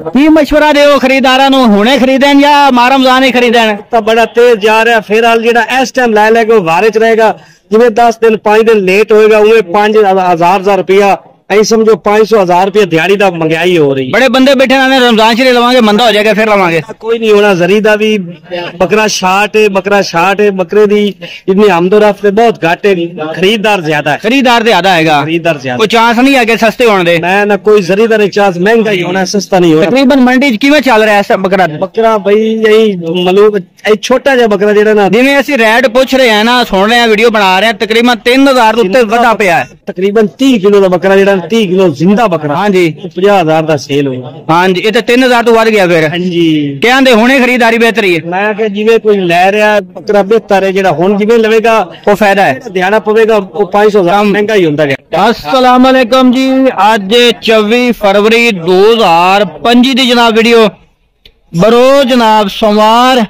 की मशवरा दो खरीदारा हुणे खरीदन या माह रमजान ही खरीदन? तो बड़ा तेज जा रहा है फिर हाल जो इस टाइम लै लेगा वारे च रहेगा जिम्मे 10 दिन 5 दिन लेट होएगा उन्हें 5,000 रुपया ऐ समझो 500,000 रुपया दिहाड़ी का महंगाई हो रही। बड़े बंदे बैठे ना रमजान शरीफ लवांगे मंदा हो जाएगा फिर लवांगे। कोई नहीं होना जरी दा भी बकरा शाट है बकरे दी इतनी आमदोरफ्त बहुत घट है खरीदार ज्यादा है। खरीदार ज्यादा कोई चांस नहीं है सस्ते होने दे मैं ना कोई जरी दा चांस महंगा ही होना सस्ता नहीं होना। तकरीबन मंडी किवें चल रहा है बकरा भाई यही मलूक छोटा जा बकरा जेड़ा ना जिवें असि रेट पूछ रहे हैं ना सुन रहे हैं वीडियो बना रहे हैं तकरीबन 3,000 उत्ते वधा पिया है। तकरीबन 30 किलो का बकरा जेड़ा 30 किलो जिंदा बकरा हाँ जी 50,000 का सेल हुआ हाँ जी। ये 3,000 तो वध गया फिर हाँ जी। क्या आंदे हुणे खरीदारी बेहतरी है? मैं कि जिवें कोई लै रहा बकरा बेहतर है जेड़ा हुण जिवें लवेगा वो फायदा है दिहाड़ा पवेगा वो 500,000 महंगा ही होंदा गया। अस्सलाम वालेकुम जी अज 24 फरवरी 2025 दी जनाब वीडियो बरोज जनाब सोमवार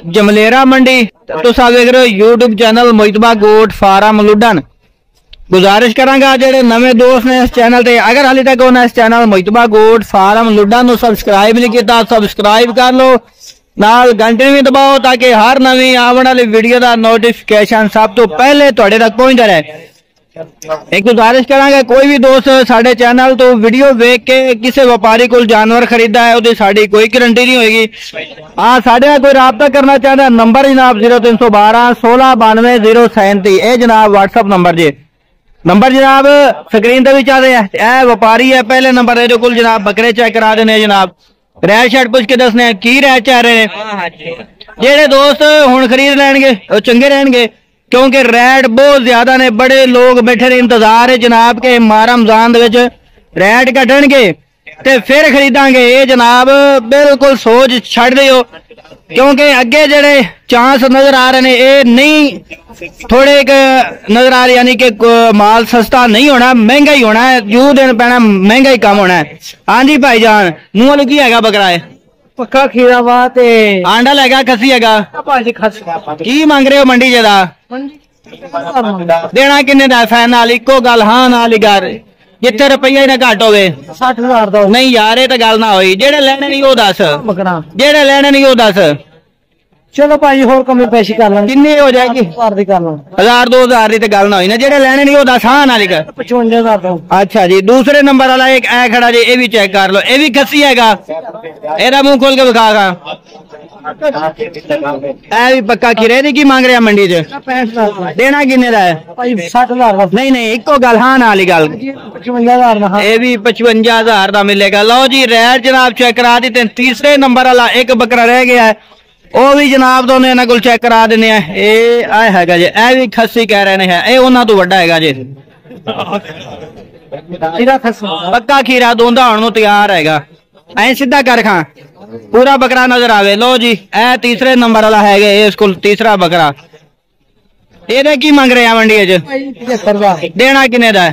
जमलेरा मंडी तुसा देख रहे हो यूट्यूब चैनल मोहितबा गोट फार्म लुडन। गुजारिश करांगा जेडे नवे दोस्त ने इस चैनल ते अगर हाली तक उन्हें इस चैनल मोहितबा गोट फार्म लुडन सब्सक्राइब नहीं किया सब्सक्राइब कर लो नाल घंटे भी दबाओ ताकि हर नवी आने वाली वीडियो का नोटिफिकेशन सब तो पहले तुहाडे तक पहुंचता रहे। एक गुजारिश करांगा कोई भी दोस्त साडे चैनल तो वीडियो देख के किसी व्यापारी को जानवर खरीदा है उहदी साडी कोई गारंटी नहीं होगी। हाँ साडे नाल कोई राबता करना चाहता नंबर जनाब 0312 16 92 037 ये जनाब व्हाट्सअप नंबर जी नंबर जनाब स्क्रीन ते भी चल रहा है। ए व्यापारी है पहले नंबर ए कोल जनाब बकरे चेक करा देने जनाब रैट शैट पुछ के दसने की रैट चाह रहे हैं जेडे दोस्त हुण खरीद लैणगे वो चंगे रहणगे क्योंकि रैट बहुत ज्यादा ने बड़े लोग बैठे ने इंतजार है जनाब के माह रमजान दे विच रैट घटणगे ते फिर खरीदांगे। ये जनाब बिल्कुल सोच छड़ दिओ क्योंकि अगे जेडे चांस नजर आ रहे ने ये नहीं थोड़े नजर आ रहे यानी कि माल सस्ता नहीं होना महंगा ही होना है जू दिन पैना महंगा ही कम होना है। हाँ जी भाईजान मुंह वाले की हैगा बकरा है पक्का खीरा वा ते आंडा लेगा खसी हैगा की मांग रहे हो मंडी जदा देना किन्ने दा फाइनल इको गल हाँ नाल ही कर जिथे रुपया ना घट होवे 60,000 नहीं यार ये तो गल ना होई जेडे लेने नहीं वो दस जेडे लेने नहीं वो दस चलो भाई होर कमी पेशी कर लांगे किन्नी हो जाएगी 1000 2000 की तो गल ना होई ना जेडे लेने नहीं वो दस हाँ नाल कर 55,000। अच्छा जी दूसरे नंबर वाला एक ऐ खड़ा जी ये भी चेक कर लो ये भी खसी हैगा एदा मुंह खोल के दिखा भी पक्का खीरे दी की मांग रहा मंडी च 65,000 देना किन्ने दा है 60,000 नहीं नहीं इको गल हाँ नाल ही गल 55,000 ये भी 55,000 का मिलेगा। लो जी रैट जनाब चेक करा दी तीसरे नंबर वाला एक बकरा रह गया है वो भी जनाब दोनों इन्हां कोल चेक करा देने ये हैगा जी ए भी खस्सी कह रहे हैं ये उन्हां तो वड्डा हैगा जी पक्का खीरा दोंदा होण नूं तैयार हैगा ऐ सीधा कर खां पूरा बकरा नजर आवे। लो जी ए तीसरे नंबर वाला है इस कोल तीसरा बकरा ये की मंग रहे हैं मंडी च देना किन्ने दा है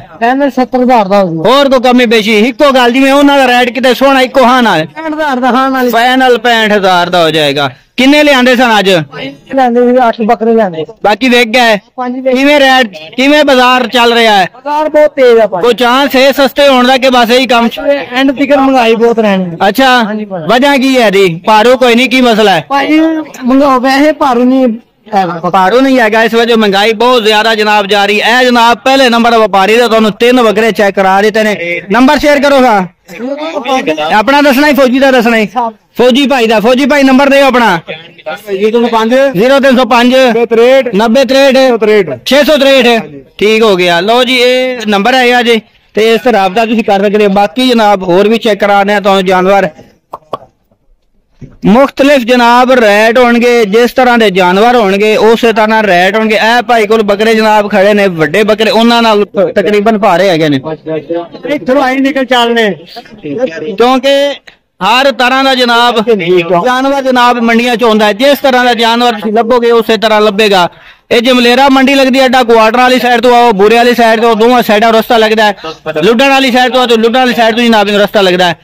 70,000 और तो कमी बेशी इको गल जिवें उन्हां दा रेट किते सोहना इको हाँ नाल 65,000 फाइनल 65,000 दा हो जाएगा। किन्ने लियांदे सन अज 8 बकरे लेंदे बाकी वेच गए किवें रेट किवें बाजार चल रहा है? बाजार बहुत तेज है कोई चांस है सस्ते होने दा के बस यही काम एंड तक महंगाई बहुत रहनी। अच्छा वजह की है दी भारू कोई नहीं की मसला है मंगाओ वैसे भारू नहीं भारू नहीं है इस वजह महंगाई बहुत ज्यादा जनाब जा रही है। जनाब पहले नंबर व्यापारी का तुहानू 3 बकरे चेक करा देते ने नंबर शेयर करो अपना दसना ही फौजी का दसना ही फौजी भाई नंबर दे अपना 0305 90 663 ठीक हो गया। लो जी ये नंबर है अज ते इस राबता तुसीं कर सकते हो। बाकी जनाब होर भी चेक कराने तुहानू जानवर मुख्तलिफ जनाब रैट होंगे जिस तरह के जानवर होंगे उस तरह रैट होंगे। ए भाई को बकरे जनाब खड़े ने वड्डे बकरे उन्होंने तकरीबन भारे है निकल चलने क्योंकि हर तरह का जनाब जानवर जनाब मंडिया च होंदा है जिस तरह का जानवर लभोगे उस तरह लभेगा। ये जमलेरा मंडी लगती है अड्डा क्वार्टर वाली साइड तो आओ बुरे वाली साइड तो दोवां साइडों रस्ता लगता है लुडन वाली साइड तो लुडन वाली साइड तो जनाब रस्ता लगता है।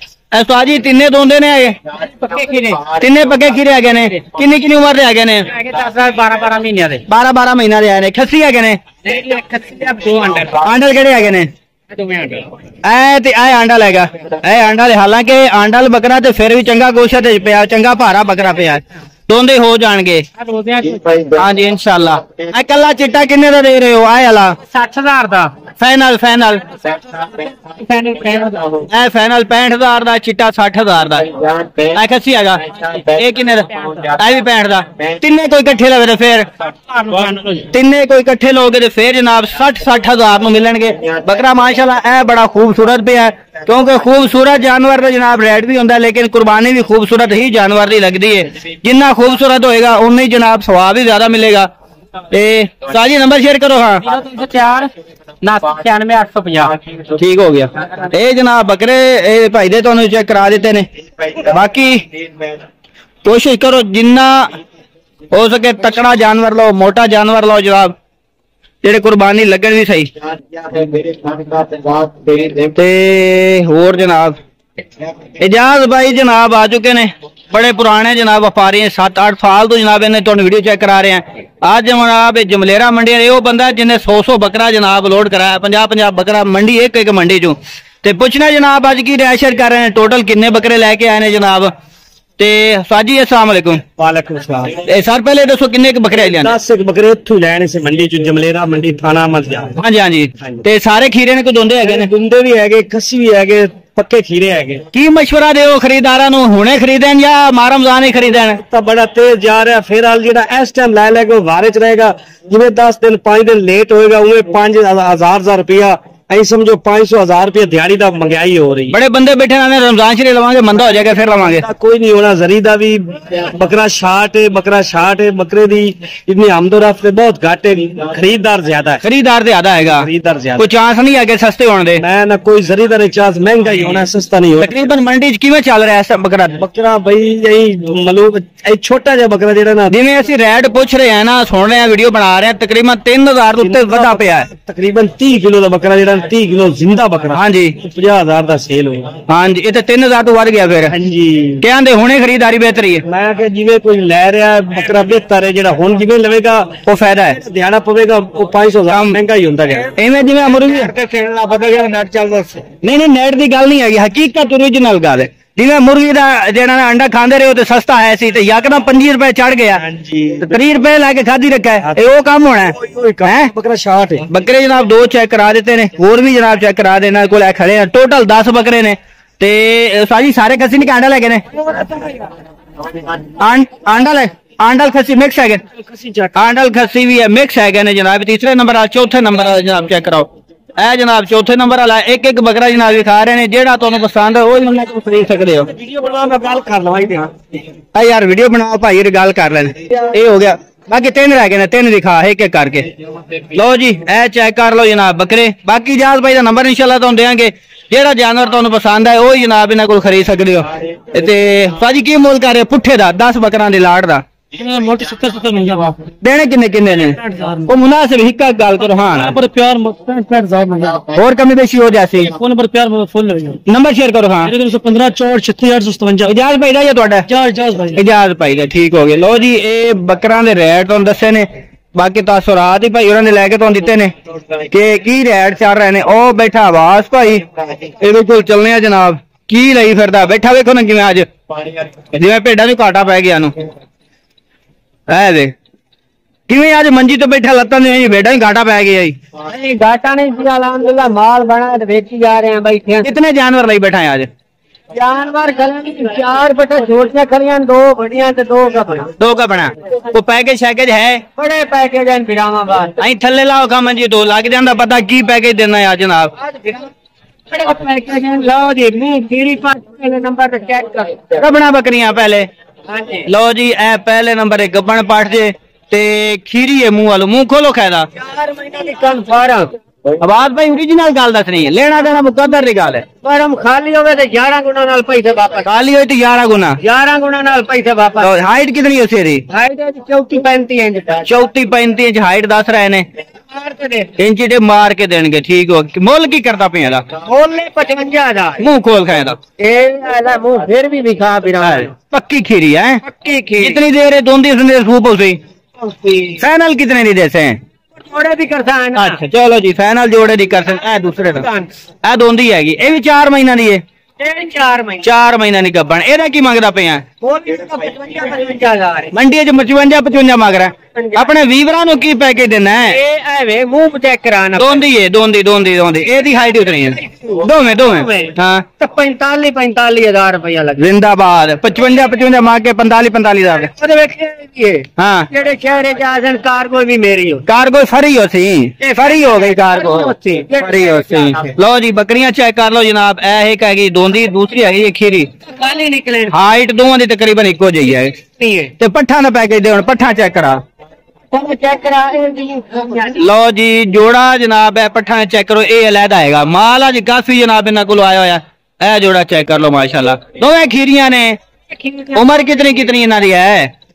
जी तिन्ने दोंदे ने तिन्ने पक्के खीरे है ने किन्नी किन्नी उम्र है ने 12 महीने 12 महीना दे आए ने खस्सी है ने अंडर केड़े है ने ਐ ਤੇ ਐ ਆਂਡਾ ਲੈਗਾ ਐ ਆਂਡਾ ले हालांकि आंडा बकरा ते फिर भी चंगा गोश्त पिया चंगा भारा बकरा पिया दोंदे हो जाएंगे हाँ जी इंशाल्लाह। ए कला चिट्टा किन्ने दा दे रहे हो आए वाला 60,000 ਦਾ फाइनल फाइनल ए फाइनल 65,000 ਦਾ चिट्टा 60,000 ਦਾ ए खसी हैगा ए किन्ने दा ए भी 65 ਦਾ ਤਿੰਨੇ ਕੋਈ ਇਕੱਠੇ ਲਵੇ ਤੇ ਫਿਰ ਤਿੰਨੇ ਕੋਈ ਇਕੱਠੇ ਲੋਗੇ ਤੇ ਫਿਰ जनाब 60,000 ਨੂੰ ਮਿਲਣਗੇ। बकरा माशाल्लाह ए बड़ा खूबसूरत पे है क्योंकि खूबसूरत जानवर का जनाब रेट भी होता है लेकिन कुर्बानी भी खूबसूरत ही जानवर की लगती है जिन्ना खूबसूरत होएगा उन्नी जनाब सवाब भी ज्यादा मिलेगा। साजी नंबर शेयर करो हाँ 94,850 ठीक हो गया। ये जनाब बकरे भाई दे तुहानू चेक करा देते ने बाकी कोशिश करो जिन्ना हो सके तकड़ा जानवर लो मोटा जानवर लो जनाब जेड़े कुर्बानी लगन भी सही ते होर जनाब इजाज भाई जनाब आ चुके ने बड़े पुराने जनाब व्यापारी हैं 7-8 साल तो जनाब इन्हें तुहानू वीडियो चेक करा रहे हैं। आज जनाब जमलेरा मंडी वो बंदा जिन्हें 100 बकरा जनाब लोड कराया 50 बकरा मंडी एक मंडी चो ते पूछना जनाब अज की रिहायशर कर रहे हैं टोटल किन्ने बकरे लैके आए ने जनाब ते साजी अस्सलाम वालेकुम। वालेकुम सलाम। सर पहले दसो किन्ने बकरे लिया 10 बकरे इत्थों लैने से मंडी चो जमलेरा मंडी थाना मलजा हाँ जी हाँ जी ते सारे खीरे ने कोई दोंदे हैगे ने दुंदे भी हैगे खस्सी भी हैगे पक्के खीरे हैगे की मशवरा देओ खरीदारां नू हुणे खरीदन या माह रमजान ही खरीदन तो बड़ा तेज जा रहा फिर हाल जेड़ा इस टाइम लै लैके वारे च रहेगा जिवें 10 दिन 5 दिन लेट होएगा उवें 5,000 रुपया ऐ समझो 500,000 रुपया दिहाड़ी दा महंगाई हो रही। बड़े बंदे बैठे ने रमजान शरीफ लवांगे मंदा हो जाएगा फिर लवांगे कोई नहीं होना जरी दा भी बकरा शाट है बकरे दी इतनी आमदोरफ्त बहुत घट है खरीदार ज्यादा है खरीदार हैगा कोई चांस नहीं है कि सस्ते होने दे ना कोई जरी दा चांस महंगा ही होना सस्ता नहीं होना। तकरीबन मंडी च किवें चल रहा है बकरा भाई यही मतलब छोटा जिहा बकरा जेड़ा ना जिवें असि रेट पूछ रहे हैं ना सुन रहे हैं वीडियो बना रहे हैं तकरीबन 3,000 उत्ते वधा पिया है तकरीबन 30 किलो दा बकरा जेड़ा 30 किलो जिंदा बकरा हाँ जी 50,000 दा सेल होया हाँ जी ये 3,000 तो बढ़ गया फिर हाँ जी क्या आंदे हुणे खरीदारी बेहतरी है मैं कि जिवें कोई लै रहा है बकरा बेहतर है जेड़ा हुण जिवें लवेगा वो फायदा है दिहाड़ा पवेगा वो 500,000 महंगा ही होंदा गया इवें जिवें मुर्गी खेलना पता गया नेट चलदा नहीं नेट दी गल नहीं है हकीकत ओरिजिनल गल है जिवें मुर्गी दा जेड़ा अंडा खांदे रहे हो ते सस्ता है सी ते यकदम 25 रुपए चढ़ गया हाँ जी 30 रुपए लाके खादी रखा है ये वो काम होना है बकरा शाट है बकरे जनाब 2 चेक करा देते ने और भी जनाब चेक करा देना कोल खड़े हैं टोटल 10 बकरे ने ते साजी सारे खसी नहीं अंडा लेके ने आंडल खसी मिक्स है आंडल खसी भी है मिक्स है जनाब तीसरे नंबर चौथे नंबर जनाब चेक कराओ ए जनाब चौथे नंबर वाला एक बकरा जनाब दिखा रहे हैं जेड़ा तुहानू पसंद है वो खरीद सकते हो वीडियो बना मैं गल कर लवाई दे यार वीडियो बनाओ भाई गल कर लें ये हो गया बाकी 3 रह गए 3 दिखा एक करके लो जी ए चेक कर लो जनाब बकरे बाकी जाज भाई का नंबर इंशाल्लाह तुहानू देंगे जेड़ा जानवर तुहानू पसंद है वही जनाब इन्हां कोल खरीद सकते हो ते साजी की मोल कर रहे पुट्ठे दा 10 बकरां दी लाड़ दा मोटे 70 मिल जावा देने किन्ने ने वो मुनासिब हिक्का गल करो हां पर प्यार 65,000 मिल जावा और कमी बेशी हो जासी फोन नंबर प्यार फुल नंबर शेयर करो हां 15 64 36 इजाज भाई दा या ਤੁਹਾਡਾ इजाज भाई दा ठीक हो गया लो जी ए बकरां दे रेट तुहानू दस्से ने बाकी तासुरात ही भाई उन्होंने लेके तुहानू दिते ने कि की रेट चल रहे ने ओ बैठा आवाज भाई ਇਹਦੇ ਕੋਲ ਚੱਲਨੇ ਆ जनाब की ਲਈ ਫਿਰਦਾ बैठा ਵੇਖੋ ना किवें ਅੱਜ ਜਿਵੇਂ ਭੇਡਾਂ ਨੂੰ ਘਾਟਾ ਪੈ ਗਿਆ ਨੂੰ है दे किवें आज मंजी तो बैठा लत्तां ने भेड़ा ही घाटा पै गया जी घाटा नहीं जी अल्हम्दुलिल्लाह माल बना है बेची जा रहे हैं बैठे हैं कितने जानवर लाई बैठा है आज जानवर खड़े 4 बटे छोटियां खड़ियां 2 बड़ियां ते 2 का बना वो पैकेज शैकेज है बड़े पैकेज हैं बिरामाबाद अहीं थल्ले लाओ खा मंजी तो लग जांदा पता की पैकेज देना है जनाब बड़े पैकेज हैं लो जी मैं खीरी पास पहले नंबर पे चेक कर गबना बकरियां पहले लो जी ए पहले नंबर एक गबन पाठ जे ते खीरी है मुंह वालो मुंह खोलो खायदा 4 महीने की कन्फर्म आवाज भाई ओरिजिनल गल दसनी है लेना देना मुकद्दर दी गल है पर हम खाली होवे ते 11 गुना नाल पैसे वापस खाली होई ते 11 गुना नाल पैसे वापस तो हाइट कितनी है तेरी हाइट है 34-35 इंच 34-35 इंच हाइट दस रहे ने इंच टे मार के देंगे ठीक हो मोल की करता पे मोल 55,000 मुंह खोल खाएगा ए आला मुंह फिर भी दिखा बिरा पक्की खीरी है पक्की खीरी कितनी देर है दोंदी सुने सूप उसे फाइनल कितने नहीं देते हैं जोड़े भी करता है ना। अच्छा चलो जी फाइनल जोड़े दी कर सकते ए दूसरे दा ए दोंदी हैगी ए भी 4 महीना दी है 4 महीने 4 महीना नहीं गब्बन एदा की मंगदा पे हैं वो भी 55,000 मंडी च 55 मंग रहा है अपने वीवरां नु की पैकेज देना है ए आवे मुंह चेक कराना दोंदी है दोंदी एदी हाइट उतनी है दोवें हां तो 45,000 रुपया लग जिंदाबाद 55 मांग के 45,000 ਉਹਦੇ ਵਿੱਚ ਇਹ हाँ ਜਿਹੜੇ ਸ਼ਹਿਰੇ ਜਾਸਨ ਕਾਰਗੋ ਵੀ ਮੇਰੀ ਹੋ कार्गो फरी हो सी फरी हो गई कार्गो फरी हो सी लो जी बकरियां चेक कर लो जनाब ए एक हैगी दोंदी दूसरी हैगी खीरी ਕਾਲੀ ਨਿਕਲੇ हाइट दोवां दी तकरीबन इक्को जही है ਨਹੀਂ ਹੈ ते पट्ठा दा पैकेज दे हुन पट्ठा चेक करा ਤੁਹਾਨੂੰ ਚੈੱਕ ਕਰਾ ਇਹ लो जी जोड़ा जनाब है पट्ठा चेक करो ये अलहदा हैगा माल अज काफी जनाब इन्हां कोल आया होया ए जोड़ा चेक कर लो माशाल्लाह दोवें खीरियां ने उम्र कितनी कितनी इन्हां दी है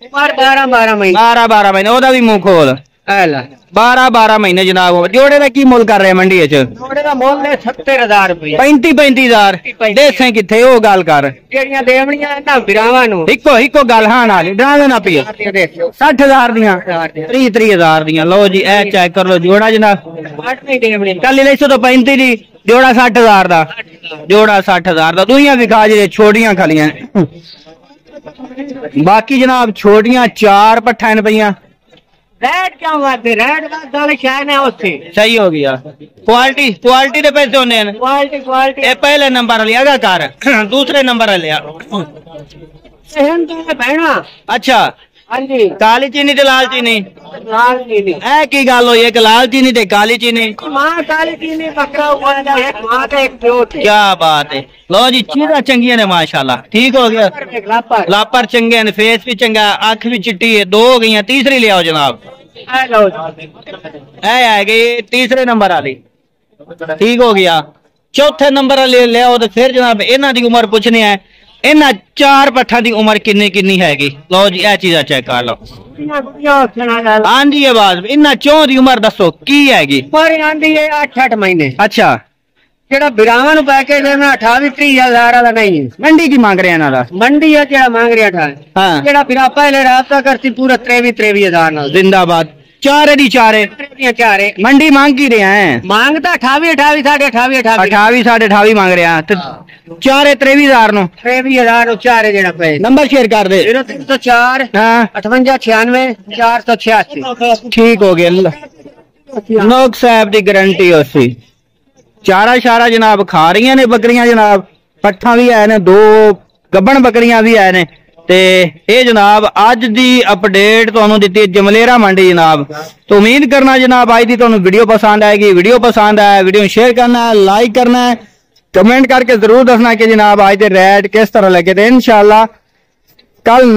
उमर 12 महीने 12 महीने ओदा भी मुंह खोल ਐਲਾ 12 महीने जनाब जोड़े का की मुल कर रहे मंडी च ਥੋੜੇ ਦਾ ਮੁੱਲ ਹੈ 70,000 ਰੁਪਏ 35,000 देसें किथे ओ गल कर ਜਿਹੜੀਆਂ ਦੇਵਣੀਆਂ ਇਹਨਾਂ ਵਿਰਾਵਾਂ ਨੂੰ इको गल हां नाल डरावे ना पियो 60,000 दियां 30,000 दियां लो जी ए चेक कर लो जोड़ा जनाब आठ नहीं देवणी कल ले 135 दी जोड़ा 60,000 दा जोड़ा 60,000 दा दुइयां विखा जे छोटियां खलियां बाकी जनाब छोटियां 4 पट्ठा न पईयां रेड क्या वादे रेड वाले शायद है उससे सही हो गया क्वालिटी दे पैसे होने हैं क्वालिटी ए पहले नंबर लिया गा कार दूसरे नंबर लिया सहन तो है बहना अच्छा हाँ जी काली चीनी ते लाल चीनी लाल चीनी ए की गल होई एक लाल चीनी ते काली चीनी माँ काली चीनी बकरा हुआ है एक माँ का एक प्यो थे क्या बात है लो जी चीज़ा चंगियां ने माशाल्लाह ठीक हो गया एक लापर लापर चंगे ने फेस भी चंगा अख भी चिट्टी है 2 हो गई तीसरी ले आओ जनाब हेलो ए आ गई तीसरे नंबर वाली ठीक हो गया चौथे नंबर वाले ले आओ तो फिर जनाब इन्हां दी उम्र पूछने है इन्हां 4 पट्ठा दी उम्र किन्नी हैगी लो जी ए चीज़ा चेक कर लो हाँ जी आवाज इन्हां चौं दी उम्र दसो की हैगी पर आंदी है 8 महीने अच्छा ਜਿਹੜਾ ਬਿਰਾਵਾਂ ਨੂੰ ਪੈਕੇਜ ਦੇਣਾ 28,000 ਵਾਲਾ ਨਹੀਂ ਹੈ मंडी की मांग रहे हैं ना ਮੰਡੀ ਹੈ ਜਿਹੜਾ ਮੰਗ ਰਿਹਾ ਠਾ हाँ ਜਿਹੜਾ ਬਿਰਾ ਪਹਿਲੇ ਰਾਬਤਾ ਕਰਤੀ ਪੂਰਾ 23,000 ਨਾਲ जिंदाबाद चारे दी चारे ਚਾਰੇ मंडी मांग की रहे हैं ਮੰਗਦਾ 28 28 28 28 मांग रहे हैं तो चारे 23,000 नो 23,000 ਨੂੰ ਚਾਰੇ ਜਿਹੜਾ ਪਏ नंबर शेयर कर दे 0304 हाँ 58 96 486 ठीक हो गया नोक साहब दी गारंटी उसी चारा शारा जनाब खा रही ने बकरियां जनाब पट्ठा भी है ने 2 गब्बन बकरियां भी है ने ते ये जनाब अज दी अपडेट तुहानू दित्ती जमलेरा मंडी जनाब तो उम्मीद करना जनाब आज दी तुहानू वीडियो पसंद आएगी वीडियो पसंद आए वीडियो शेयर करना है लाइक करना है कमेंट करके जरूर दसना कि जनाब आज दे रेट किस तरह लगे थे इंशाल्लाह कल